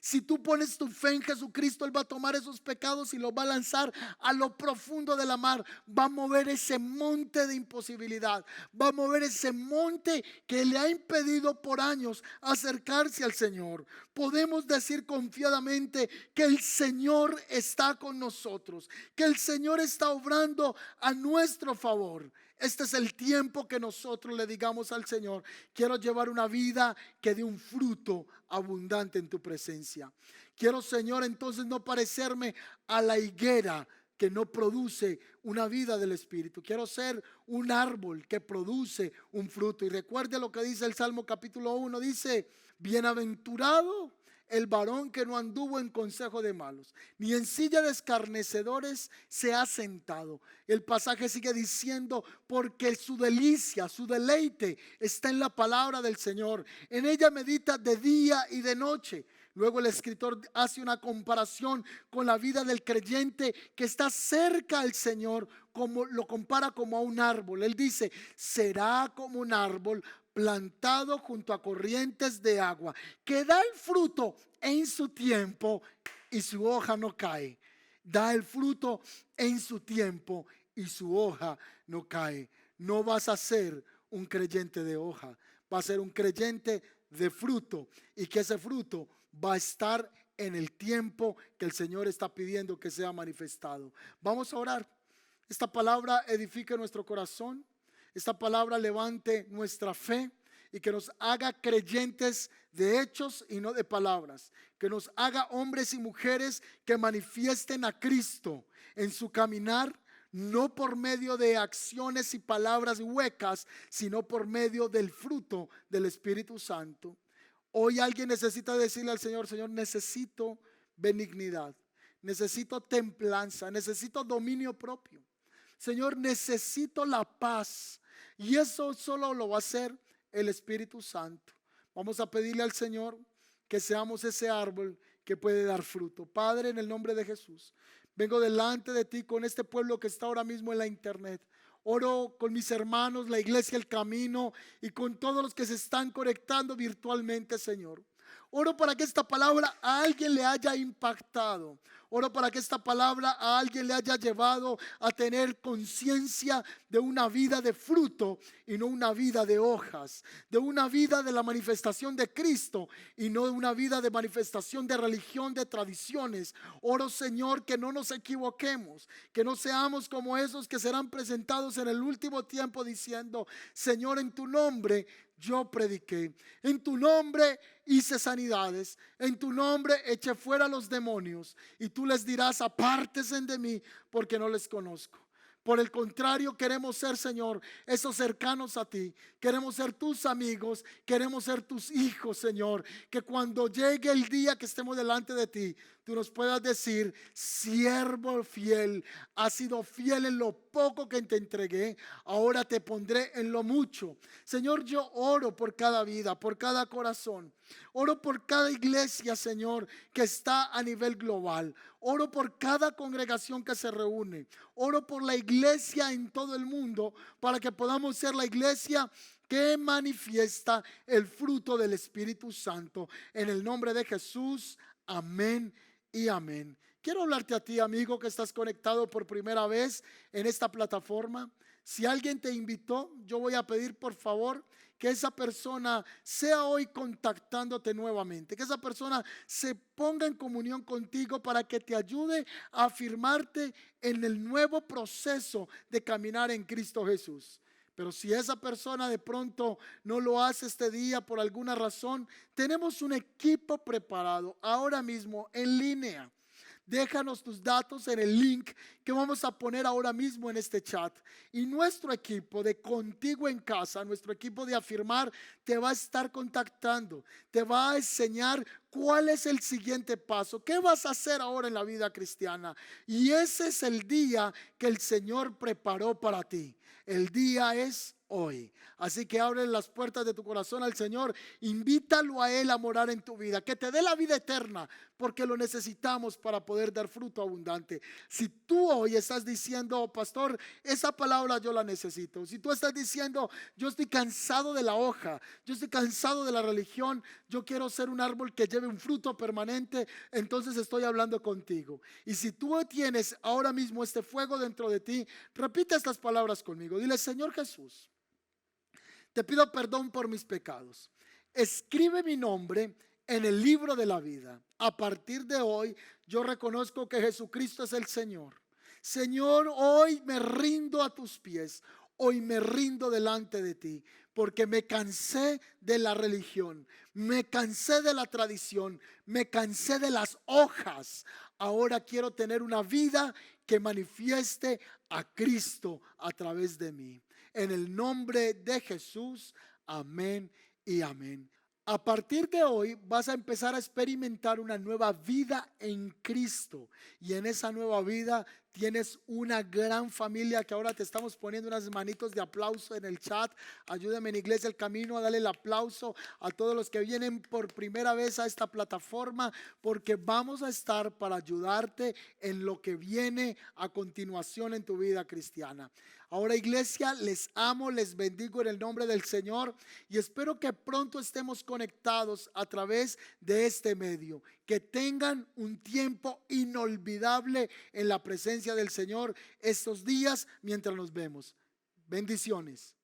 Si tú pones tu fe en Jesucristo, Él va a tomar esos pecados y los va a lanzar a lo profundo de la mar. Va a mover ese monte de imposibilidad. Va a mover ese monte que le ha impedido por años acercarse al Señor. Podemos decir confiadamente que el Señor está con nosotros, que el Señor está obrando a nuestro favor. Este es el tiempo que nosotros le digamos al Señor: quiero llevar una vida que dé un fruto abundante en tu presencia. Quiero, Señor, entonces no parecerme a la higuera que no produce una vida del Espíritu. Quiero ser un árbol que produce un fruto. Y recuerde lo que dice el Salmo capítulo 1. Dice: bienaventurado el varón que no anduvo en consejo de malos, ni en silla de escarnecedores se ha sentado. El pasaje sigue diciendo: porque su delicia, su deleite está en la palabra del Señor. En ella medita de día y de noche. Luego el escritor hace una comparación con la vida del creyente que está cerca al Señor, como lo compara como a un árbol. Él dice: será como un árbol plantado junto a corrientes de agua, que da el fruto en su tiempo y su hoja no cae. Da el fruto en su tiempo y su hoja no cae. No vas a ser un creyente de hoja, vas a ser un creyente de fruto, y que ese fruto va a estar en el tiempo que el Señor está pidiendo que sea manifestado. Vamos a orar. Esta palabra edifique nuestro corazón. Esta palabra levante nuestra fe y que nos haga creyentes de hechos y no de palabras. Que nos haga hombres y mujeres que manifiesten a Cristo en su caminar, no por medio de acciones y palabras huecas, sino por medio del fruto del Espíritu Santo. Hoy alguien necesita decirle al Señor: Señor, necesito benignidad, necesito templanza, necesito dominio propio. Señor, necesito la paz. Y eso solo lo va a hacer el Espíritu Santo. Vamos a pedirle al Señor que seamos ese árbol que puede dar fruto. Padre, en el nombre de Jesús, vengo delante de ti con este pueblo que está ahora mismo en la internet. Oro con mis hermanos, la iglesia El Camino, y con todos los que se están conectando virtualmente, Señor. Oro para que esta palabra a alguien le haya impactado. Oro para que esta palabra a alguien le haya llevado a tener conciencia de una vida de fruto y no una vida de hojas, de una vida de la manifestación de Cristo y no de una vida de manifestación de religión, de tradiciones. Oro, Señor, que no nos equivoquemos, que no seamos como esos que serán presentados en el último tiempo diciendo: Señor, en tu nombre yo prediqué, en tu nombre hice sanidades, en tu nombre eché fuera los demonios, y tú les dirás: apártense de mí porque no les conozco. Por el contrario, queremos ser, Señor, esos cercanos a ti. Queremos ser tus amigos, queremos ser tus hijos, Señor. Que cuando llegue el día que estemos delante de ti, tú nos puedas decir: siervo fiel, has sido fiel en lo poco que te entregué, ahora te pondré en lo mucho. Señor, yo oro por cada vida, por cada corazón. Oro por cada iglesia, Señor, que está a nivel global. Oro por cada congregación que se reúne. Oro por la iglesia en todo el mundo, para que podamos ser la iglesia que manifiesta el fruto del Espíritu Santo. En el nombre de Jesús, amén y amén. Quiero hablarte a ti, amigo, que estás conectado por primera vez en esta plataforma. Si alguien te invitó, yo voy a pedir por favor que esa persona sea hoy contactándote nuevamente, que esa persona se ponga en comunión contigo para que te ayude a afirmarte en el nuevo proceso de caminar en Cristo Jesús. Pero si esa persona de pronto no lo hace este día por alguna razón, tenemos un equipo preparado ahora mismo en línea. Déjanos tus datos en el link que vamos a poner ahora mismo en este chat. Y nuestro equipo de Contigo en Casa, nuestro equipo de Afirmar, te va a estar contactando. Te va a enseñar cuál es el siguiente paso. ¿Qué vas a hacer ahora en la vida cristiana? Y ese es el día que el Señor preparó para ti. El día es hoy. Así que abre las puertas de tu corazón al Señor. Invítalo a Él a morar en tu vida. Que te dé la vida eterna, porque lo necesitamos para poder dar fruto abundante. Si tú hoy estás diciendo: oh, pastor, esa palabra yo la necesito. Si tú estás diciendo: yo estoy cansado de la hoja, yo estoy cansado de la religión, yo quiero ser un árbol que lleve un fruto permanente, entonces estoy hablando contigo. Y si tú tienes ahora mismo este fuego dentro de ti, repite estas palabras conmigo. Dile: Señor Jesús, te pido perdón por mis pecados. Escribe mi nombre en el libro de la vida. A partir de hoy, yo reconozco que Jesucristo es el Señor. Señor, hoy me rindo a tus pies. Hoy me rindo delante de ti, porque me cansé de la religión, me cansé de la tradición, me cansé de las hojas. Ahora quiero tener una vida que manifieste a Cristo a través de mí. En el nombre de Jesús, amén y amén. A partir de hoy vas a empezar a experimentar una nueva vida en Cristo. Y en esa nueva vida tienes una gran familia que ahora te estamos poniendo unas manitos de aplauso en el chat. Ayúdame en Iglesia El Camino a darle el aplauso a todos los que vienen por primera vez a esta plataforma, porque vamos a estar para ayudarte en lo que viene a continuación en tu vida cristiana. Ahora, iglesia, les amo, les bendigo en el nombre del Señor y espero que pronto estemos conectados a través de este medio. Que tengan un tiempo inolvidable en la presencia del Señor estos días mientras nos vemos. Bendiciones.